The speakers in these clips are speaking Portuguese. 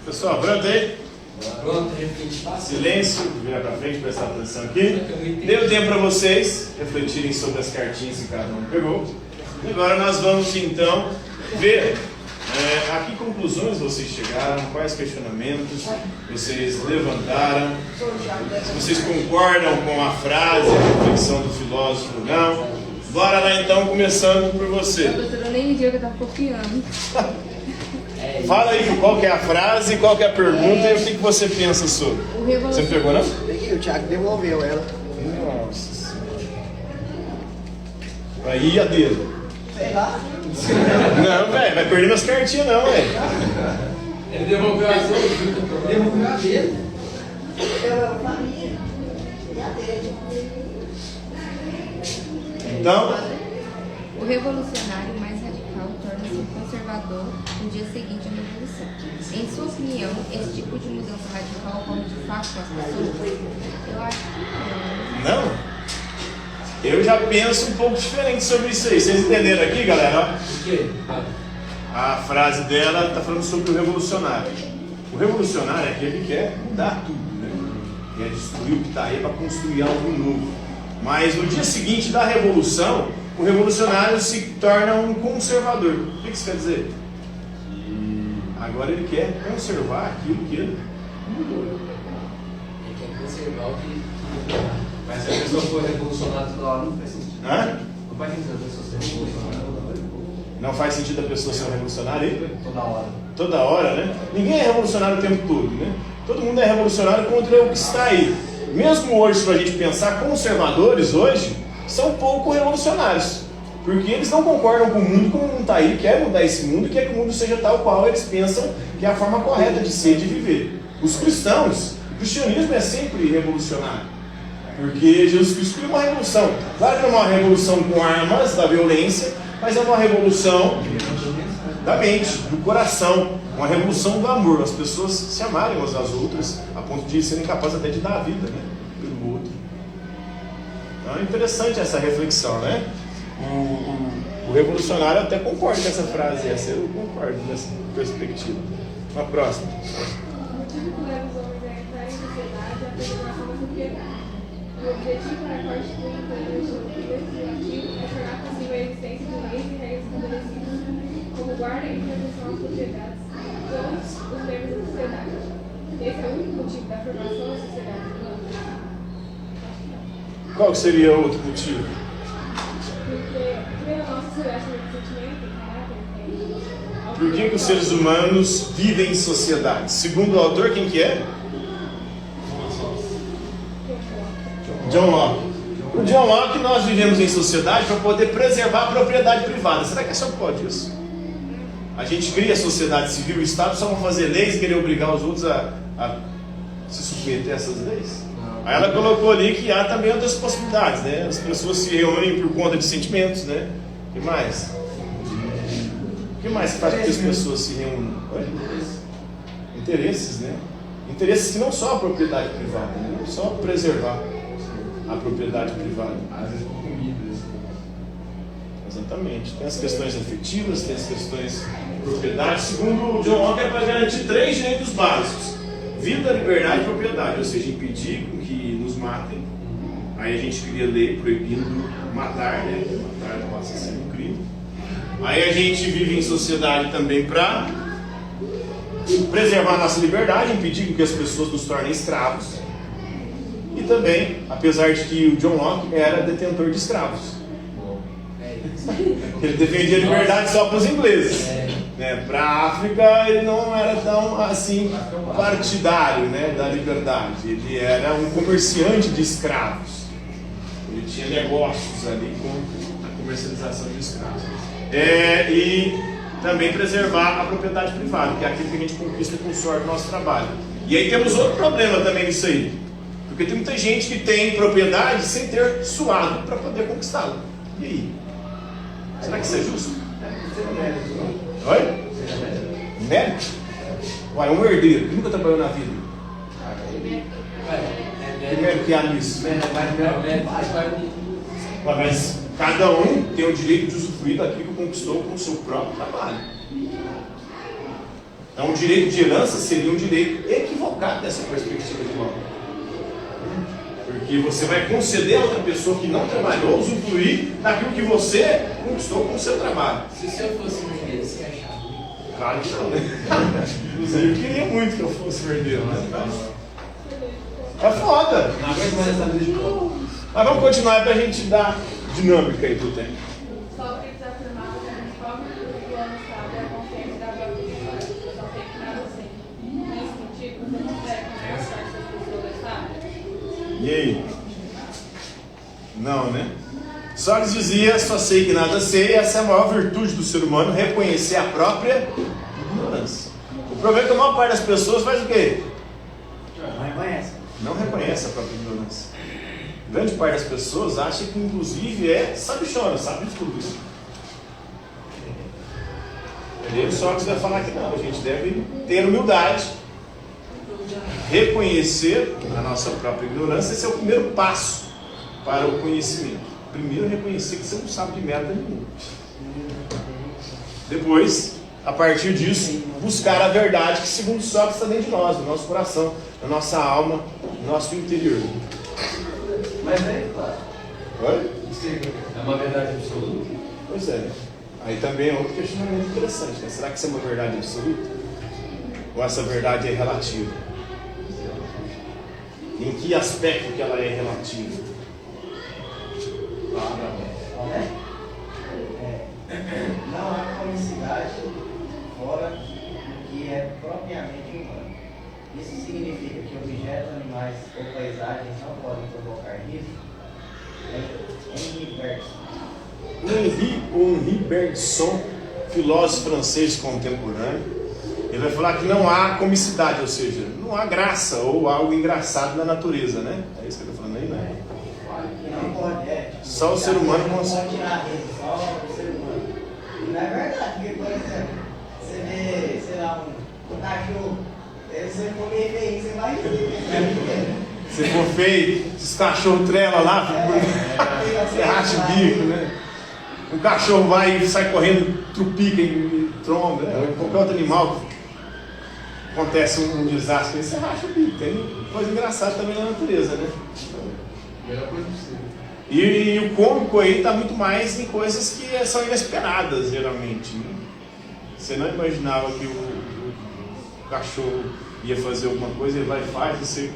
Pessoal, pronto aí? Pronto, Silêncio, virar para frente, prestar atenção aqui. Deu tempo para vocês refletirem sobre as cartinhas que cada um pegou. E agora nós vamos então ver a que conclusões vocês chegaram, quais questionamentos vocês levantaram, se vocês concordam com a frase, a reflexão do filósofo ou não. Bora lá então, começando por você. Eu nem me diga que eu estava copiando. Fala aí qual que é a frase, qual que é a pergunta e o que você pensa sobre. Você pegou, não? Peguei, o Thiago devolveu ela. Nossa Senhora. Aí a dedo. Sei lá. Não, velho, vai perder minhas cartinhas não, velho. ele devolveu as outras, devolveu a dele. Eu pra mim. E a dele. Então, O revolucionário mais radical torna-se conservador no dia seguinte à revolução. Em sua opinião, esse tipo de mudança radical ocorre de fato com as pessoas? Eu acho que não. não. Eu já penso um pouco diferente sobre isso aí. Vocês entenderam aqui, galera? O quê? A frase dela está falando sobre o revolucionário. O revolucionário é aquele que quer mudar tudo, né? Quer destruir o que está aí para construir algo novo. Mas no dia seguinte da revolução, o revolucionário se torna um conservador. O que isso quer dizer? E agora ele quer conservar aquilo que ele mudou. Ele quer conservar o que mudou. Mas se a pessoa for revolucionada toda hora, não faz sentido. Hã? Não faz sentido a pessoa ser revolucionada toda hora. Não faz sentido a pessoa ser um revolucionário aí? Toda hora. Toda hora, né? Ninguém é revolucionário o tempo todo, né? Todo mundo é revolucionário contra o que está aí. Mesmo hoje, se a gente pensar, conservadores hoje são pouco revolucionários. Porque eles não concordam com o mundo como não está aí, querem mudar esse mundo, quer que o mundo seja tal qual eles pensam que é a forma correta de ser, de viver. Os cristãos, o cristianismo é sempre revolucionário. Porque Jesus Cristo criou uma revolução. Claro que não é uma revolução com armas, da violência, mas é uma revolução da mente, do coração, uma revolução do amor, as pessoas se amarem umas às outras, a ponto de serem capazes até de dar a vida, né, pelo outro. Então é interessante essa reflexão, né? O revolucionário até concorda com essa frase, essa eu concordo nessa perspectiva. Uma próxima. O motivo que leva os homens a entrar em sociedade é a preservação da propriedade. O objetivo é constituir um poder legislativo é tornar possível a existência de leis e regras estabelecidas como guarda e proteção às propriedades e todos os membros da sociedade. Esse é o único motivo da formação da sociedade humana. Qual seria outro motivo? Porque a nossa sociedade tem sentimento, caráter, Por que os seres humanos vivem em sociedade? Segundo o autor, quem que é? John Locke. O John Locke, nós vivemos em sociedade para poder preservar a propriedade privada. Será que é só por causa disso? A gente cria a sociedade civil e o Estado só para fazer leis e querer obrigar os outros a se submeter a essas leis? Aí ela colocou ali que há também outras possibilidades, né? As pessoas se reúnem por conta de sentimentos, né? O que mais? O que mais faz com que as pessoas se reúnem? Interesses, né? Interesses que não só a propriedade privada, né? Não só preservar a propriedade privada. Às vezes com comidas. Exatamente. Tem as questões afetivas, tem as questões de propriedade. Segundo o John Locke, é para garantir 3 direitos básicos: vida, liberdade e propriedade. Ou seja, impedir que nos matem. Aí a gente cria lei proibindo matar, né? Matar não passa a ser um crime. Aí a gente vive em sociedade também para preservar a nossa liberdade, impedir que as pessoas nos tornem escravos. E também, apesar de que o John Locke era detentor de escravos. Ele defendia a liberdade só para os ingleses. Né? Para a África ele não era tão assim partidário, né, da liberdade. Ele era um comerciante de escravos. Ele tinha negócios ali com a comercialização de escravos. E também preservar a propriedade privada, que é aquilo que a gente conquista com o suor do nosso trabalho. E aí temos outro problema também nisso aí. Porque tem muita gente que tem propriedade sem ter suado para poder conquistá-la. E aí? Será que isso é justo? Oi? Mérito? Ué, um herdeiro que nunca trabalhou na vida. Que mérito que há nisso? Mas cada um tem o direito de usufruir daquilo que conquistou com o seu próprio trabalho. Então, o direito de herança seria um direito equivocado dessa perspectiva de mão. Porque você vai conceder a outra pessoa que não trabalhou usufruir daquilo que você conquistou com o seu trabalho. Se o senhor fosse herdeiro, você achava ruim? Claro que não, né? Inclusive, eu queria muito que eu fosse herdeiro, né? É foda. Não aguento mais essa vida de prova. Mas vamos continuar para a gente dar dinâmica aí pro tempo. Sócrates afirmava que a principal virtude do homem sábio é a consciência da própria história, eu não sei que nada sei. Nesse sentido, você considera que a maior parte das pessoas é sábia? E aí? Não, né? Sócrates dizia, só sei que nada sei, essa é a maior virtude do ser humano, reconhecer a própria ignorância. O problema é que a maior parte das pessoas faz o quê? Não reconhece. Não reconhece a própria ignorância. Grande parte das pessoas acha que, inclusive, é sabichona, sabe de tudo isso. E aí o Sócrates vai falar que não, a gente deve ter humildade, reconhecer a nossa própria ignorância. Esse é o primeiro passo para o conhecimento. Primeiro, reconhecer que você não sabe de merda nenhuma. Depois, a partir disso, buscar a verdade que, segundo Sócrates, está dentro de nós, no nosso coração, na nossa alma, no nosso interior. Mas é claro. Oi? É uma verdade absoluta? Pois é. Aí também é outro questionamento interessante, né? Será que isso é uma verdade absoluta? Ou essa verdade é relativa? Em que aspecto que ela é relativa? Não há comicidade fora do que é propriamente humano. Isso significa que objetos, animais ou paisagens não podem provocar risco? Henri Bergson. Henri Bergson, filósofo francês contemporâneo, ele vai falar que não há comicidade, ou seja, não há graça ou algo engraçado na natureza, né? É isso que ele está falando aí, né? Não pode, Só o ser humano não consegue. pode tirar ele, só o ser humano. E não é verdade, porque, por exemplo, você vê, sei lá, um cachorro, se você for meio feio, você vai rir. Se for feio, esses cachorros trela lá, você racha o bico, né? Um cachorro vai e sai correndo, trupica e tromba, né? Ou qualquer outro animal, acontece um desastre, aí você racha o bico. Tem coisa engraçada também na natureza, né? Melhor coisa possível. E o cômico aí está muito mais em coisas que são inesperadas, geralmente. Né? Você não imaginava que o cachorro ia fazer alguma coisa, ele vai e faz, você...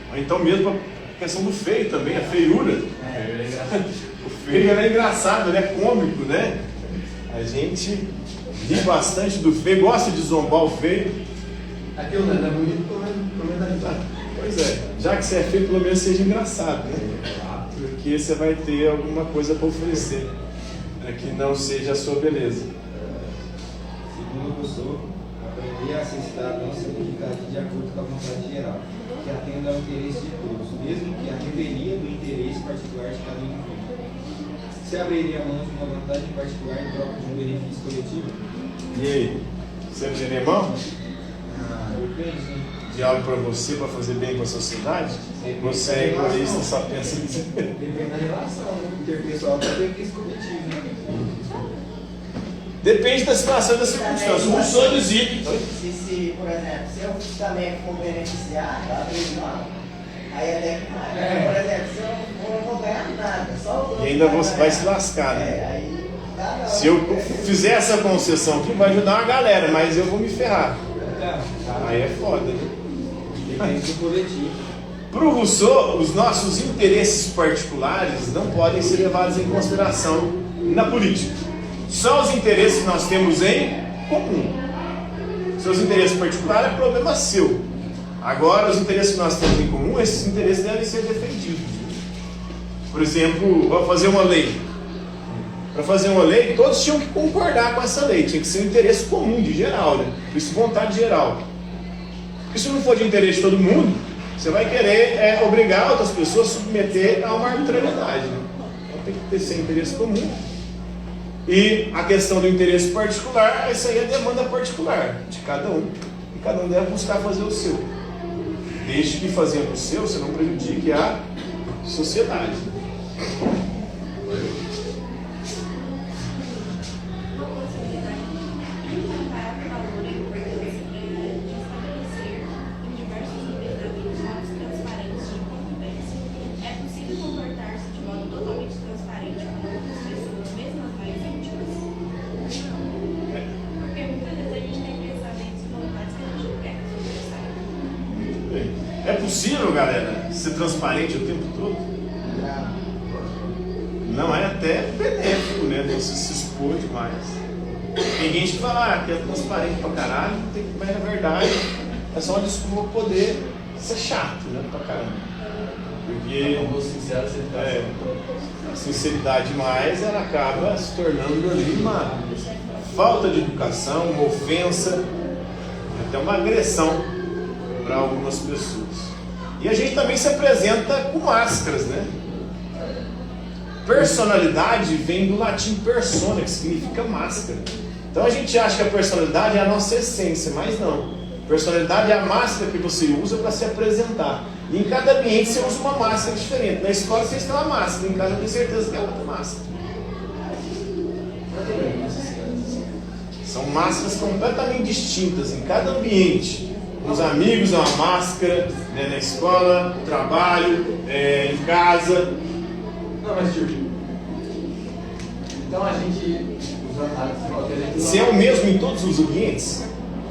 Ou então mesmo a questão do feio também, a feiura. O feio é engraçado, ele é cômico, né? A gente ri bastante do feio, gosta de zombar o feio. Aquilo não é bonito, pelo menos ajudar. Pois é, já que você é feio, pelo menos seja engraçado, né? Porque você vai ter alguma coisa para oferecer, para que não seja a sua beleza. Segundo o Rousseau, aprender a ser cidadão significa agir de acordo com a vontade geral, que atenda ao interesse de todos, mesmo que a revelia do interesse particular de cada indivíduo. Você abriria mão de uma vantagem particular em troca de um benefício coletivo? E aí, você abriria mão Depende, sim. de algo para você, para fazer bem para a sociedade? Você é egoísta, só pensa em si. Depende da relação, né? Interpessoal para benefício coletivo, né? Depende da situação e da circunstância. O Rousseau dizia que... Se, por exemplo, se eu também for beneficiado, eu abrir mão, aí até que vai. Por exemplo, se eu não vou ganhar nada, só o E ainda você vai se lascar, né? aí dá não. Se eu fizer essa concessão aqui, vai ajudar uma galera, mas eu vou me ferrar. Aí é foda, né? Depende do coletivo. Para o Rousseau, os nossos interesses particulares não podem ser levados em consideração na política. Só os interesses que nós temos em comum. Seus interesses particulares é problema seu. Agora, os interesses que nós temos em comum, esses interesses devem ser defendidos. Por exemplo, vamos fazer uma lei. Para fazer uma lei, todos tinham que concordar com essa lei. Tinha que ser um interesse comum, de geral, né? Por isso, vontade geral. Porque se não for de interesse de todo mundo, você vai querer obrigar outras pessoas a submeter a uma arbitrariedade. Né? Então tem que ter esse interesse comum. E a questão do interesse particular, essa aí é a demanda particular de cada um. E cada um deve buscar fazer o seu. Desde que fazendo o seu, você não prejudique a sociedade. Uma possibilidade de comparar o valor e a É possível, galera, ser transparente o tempo todo? Não é até benéfico, né? Você se expor demais. Tem gente que fala que é transparente pra caralho, mas na verdade é só uma desculpa pra poder ser chato, né? Pra caramba. Porque a sinceridade demais, ela acaba se tornando ali uma falta de educação, uma ofensa, até uma agressão para algumas pessoas. E a gente também se apresenta com máscaras, né? Personalidade vem do latim persona, que significa máscara. Então a gente acha que a personalidade é a nossa essência, mas não. Personalidade é a máscara que você usa para se apresentar. E em cada ambiente você usa uma máscara diferente. Na escola você tem uma máscara, em casa eu tenho certeza que é outra máscara. São máscaras completamente distintas em cada ambiente. Com os amigos é uma máscara, né, na escola, no trabalho, em casa. Não, mas tipo, então a gente usa Se é o mesmo em todos os ambientes?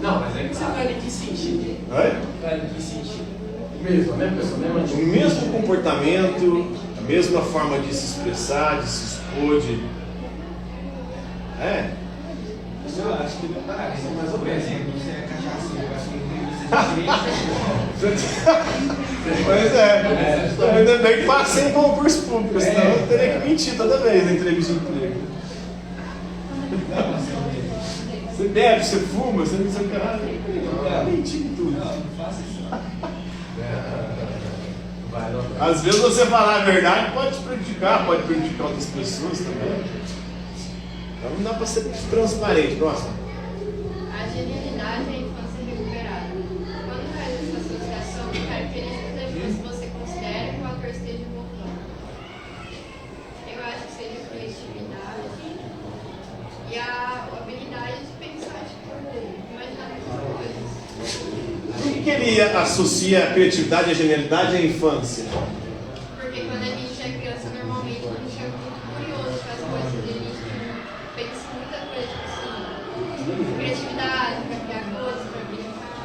Não, mas é que você vai em que sentido? Oi? Vai em que sentido? Mesmo, a mesma pessoa, a mesma O atitude. mesmo comportamento, a mesma forma de se expressar, de se expor, de... Eu acho que não parece, mas por exemplo, você é cachaceiro, eu acho que entrevista diferente. Pois é. Ainda bem que passei em concurso público, senão eu teria que mentir toda vez na entrevista de emprego. Você bebe, você fuma, você não sei o que lá. Mentir em tudo. Não faça isso. Às vezes você falar a verdade pode te prejudicar, pode prejudicar outras pessoas também. Então não dá para ser transparente. Próximo. A genialidade é a infância recuperada. Quando faz essa associação, características da infância você considera que o autor esteja evocando? Eu acho que seja a criatividade e a habilidade de pensar, imaginar muitas coisas. Por que ele associa a criatividade e a genialidade à infância? Porque quando a gente é criança, normalmente a gente é muito curioso com as coisas e a gente pensa em muita coisa, tipo assim, criatividade para criar coisas, para brincar.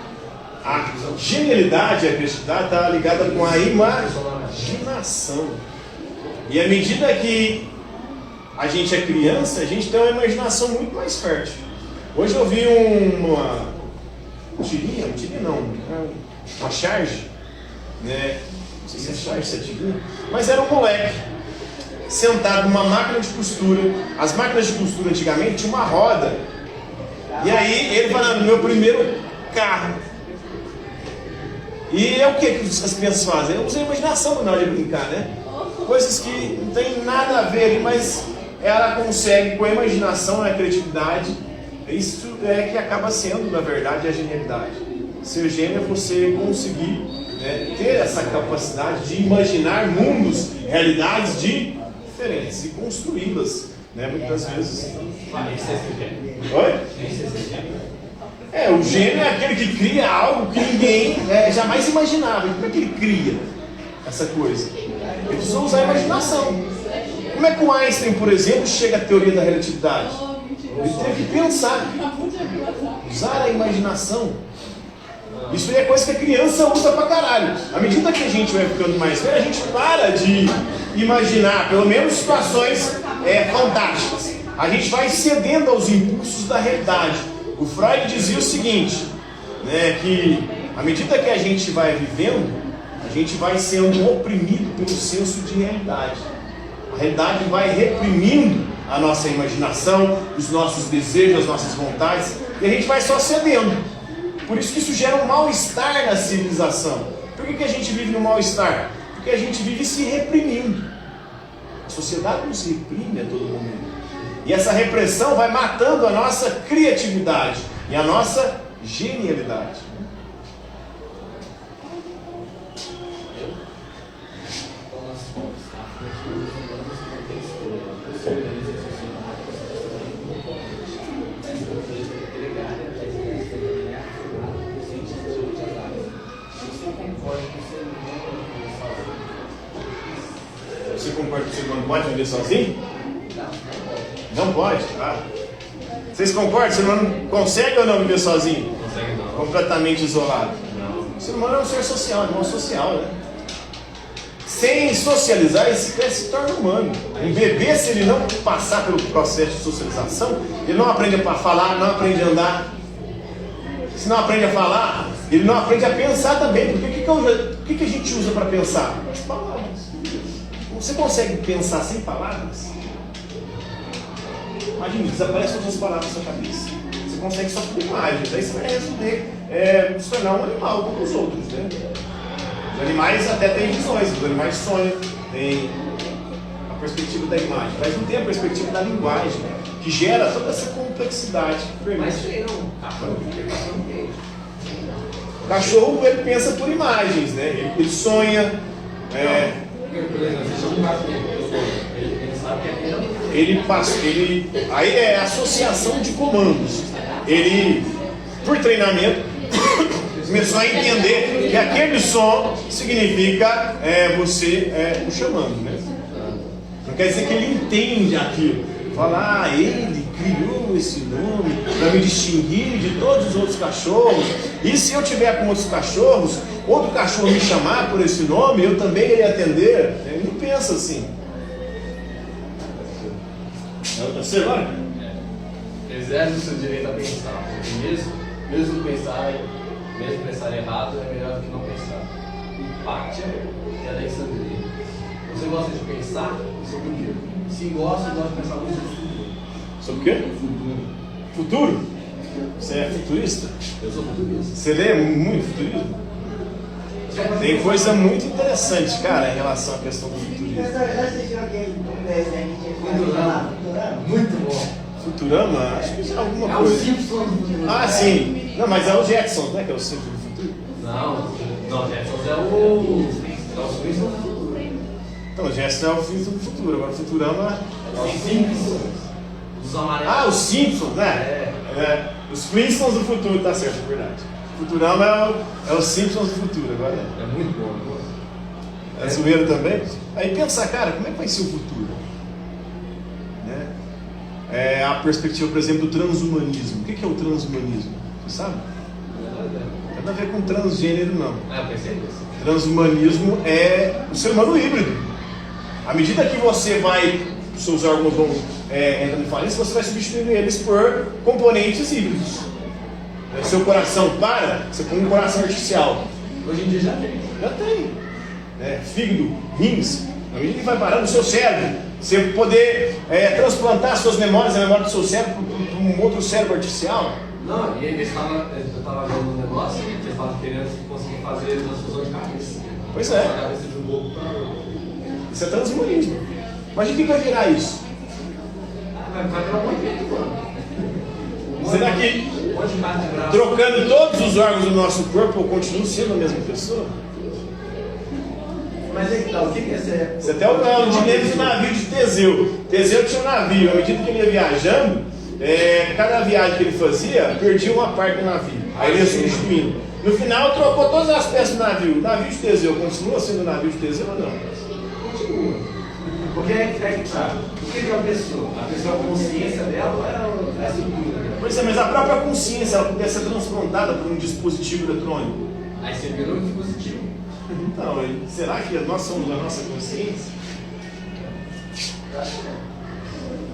A genialidade e a criatividade está ligada com a imaginação. E à medida que a gente é criança, a gente tem uma imaginação muito mais fértil. Hoje eu vi uma charge, né? Não sei se é charge, se é tirinha, mas era um moleque sentado numa máquina de costura. As máquinas de costura antigamente tinham uma roda. E aí ele falando, meu primeiro carro. E é o que as crianças fazem? Usam a imaginação na hora de brincar, né? Coisas que não tem nada a ver ali, mas ela consegue, com a imaginação e a criatividade, isso é que acaba sendo, na verdade, a genialidade. Ser gênio é você conseguir, né, ter essa capacidade de imaginar mundos, realidades diferentes e construí-las, né, muitas vezes. Oi? O gênio é aquele que cria algo que ninguém jamais imaginava. Como é que ele cria essa coisa? Ele precisa usar a imaginação. Como é que o Einstein, por exemplo, chega à teoria da relatividade? Ele teve que pensar, usar a imaginação. Isso é coisa que a criança usa pra caralho. À medida que a gente vai ficando mais velho, a gente para de imaginar, pelo menos, situações fantásticas. A gente vai cedendo aos impulsos da realidade. O Freud dizia o seguinte, né, que à medida que a gente vai vivendo, a gente vai sendo oprimido pelo senso de realidade. A realidade vai reprimindo a nossa imaginação, os nossos desejos, as nossas vontades, e a gente vai só cedendo. Por isso que isso gera um mal-estar na civilização. Por que a gente vive no mal-estar? Porque a gente vive se reprimindo. A sociedade nos reprime a todo momento. E essa repressão vai matando a nossa criatividade e a nossa genialidade. Você concorda que o ser humano pode viver sozinho? Não pode? Vocês concordam? O ser humano consegue ou não viver sozinho? Consegue não. Completamente isolado? Não. O ser humano é um ser social, animal social, né? Sem socializar, ele sequer se torna humano. Um bebê, se ele não passar pelo processo de socialização, ele não aprende a falar, não aprende a andar. Se não aprende a falar, ele não aprende a pensar também. Porque o que a gente usa para pensar? As palavras. Você consegue pensar sem palavras? Imagina, desaparece todas as palavras da sua cabeça. Você consegue só por imagens. Aí você vai resolver se tornar um animal como os outros, né? Os animais até têm visões, os animais sonham, têm a perspectiva da imagem, mas não tem a perspectiva da linguagem, que gera toda essa complexidade. Mas tem não. Cachorro tem. O cachorro, ele pensa por imagens, né? Ele sonha. Por exemplo, se eu não ele sabe que aquele não. Aí é associação de comandos. Ele, por treinamento, começou a entender que aquele som significa você o chamando, né? Não quer dizer que ele entende aquilo. Fala, ele criou esse nome para me distinguir de todos os outros cachorros. E se eu tiver com outros cachorros, outro cachorro me chamar por esse nome, eu também irei atender. Ele não pensa assim. Você vai? Exerce o seu direito a pensar. Porque mesmo pensar errado é melhor do que não pensar. Pátia é da Alexandria. Você gosta de pensar sobre o quê? Se gosta de pensar muito sobre o futuro. Sobre o quê? Futuro. Futuro? Você é futurista? Eu sou futurista. Você lê muito futurismo? Tem coisa muito interessante, cara, em relação à questão do futurismo. Já assistiu aquele desenho que tinha Futurama? Muito bom. Futurama? Acho que é alguma É o coisa. Simpsons do futuro. Ah, sim. Não, mas é o Jackson, né? Que é o Simpsons do futuro. Não, Jetsons é o Simpsons do futuro. Então, o Jackson é o Simpsons do futuro. Agora o Futurama É o Simpsons. Os amarelos. Ah, os Simpsons, né? Os Flintstones do futuro, tá certo, é verdade. Futurama é o Simpsons do futuro, agora É muito bom, eu gosto. é zoeira também. Aí pensa, cara, como é que vai ser o futuro? Né? A perspectiva, por exemplo, do transhumanismo. O que é o transhumanismo? Você sabe? Não tem nada a ver com transgênero, não. Eu pensei nisso. Transhumanismo é o ser humano híbrido. À medida que você vai, os seus órgãos vão entrando em falência, você vai substituindo eles por componentes híbridos. Seu coração para, você põe um coração artificial. Hoje em dia já tem. Já tem. Fígado, rins, à medida que vai parando o seu cérebro, você poder transplantar suas memórias, a memória do seu cérebro para um outro cérebro artificial. Não, e eu estava vendo um negócio que eles estavam querendo conseguir fazer transfusão de cabeça. Pois é. A cabeça de um pouco para outro. Isso é transhumanismo. Imagina o que vai virar isso. Vai virar muito tempo, mano. Será que trocando todos os órgãos do nosso corpo, eu continuo sendo a mesma pessoa? Mas aí que tá, o que é ser? Você até o dinheiro do navio de Teseu. Teseu tinha um navio, à medida que ele ia viajando, cada viagem que ele fazia, perdia uma parte do navio. Aí ele ia substituindo. No final, trocou todas as peças do navio. O navio de Teseu continua sendo o navio de Teseu ou não? Continua. Porque é que tá. O que é uma pessoa? A pessoa, a consciência dela é a estrutura. Pois é, mas a própria consciência, ela poderia ser transplantada por um dispositivo eletrônico. Aí você virou um dispositivo. Então, será que nós somos a nossa consciência?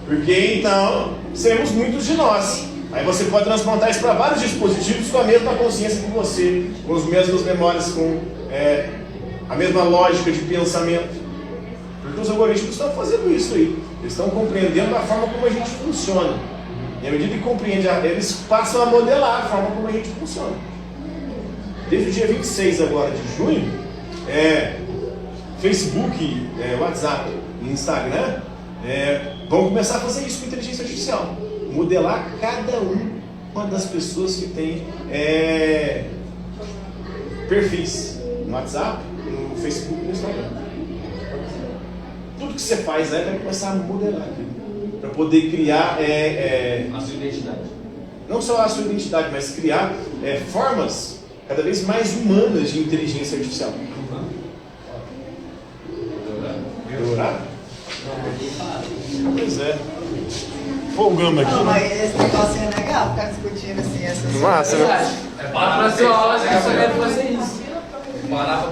Porque então, seremos muitos de nós. Aí você pode transplantar isso para vários dispositivos com a mesma consciência que você, com as mesmas memórias, com a mesma lógica de pensamento. Porque os algoritmos estão fazendo isso aí. Eles estão compreendendo a forma como a gente funciona. E à medida que compreendem, eles passam a modelar a forma como a gente funciona. Desde o dia 26 agora de junho, Facebook, WhatsApp e Instagram vão começar a fazer isso com inteligência artificial. Modelar cada uma das pessoas que tem perfis no WhatsApp, no Facebook e no Instagram. Tudo que você faz aí vai começar a modelar aquilo. Para poder criar A sua identidade. não só a sua identidade, mas criar formas cada vez mais humanas de inteligência artificial. Melhorar? Pois é. Folgamos aqui. Não, mas esse negócio é legal, ficar discutindo assim essas Massa, né? É para a sua aula, você quer saber fazer isso. parar pra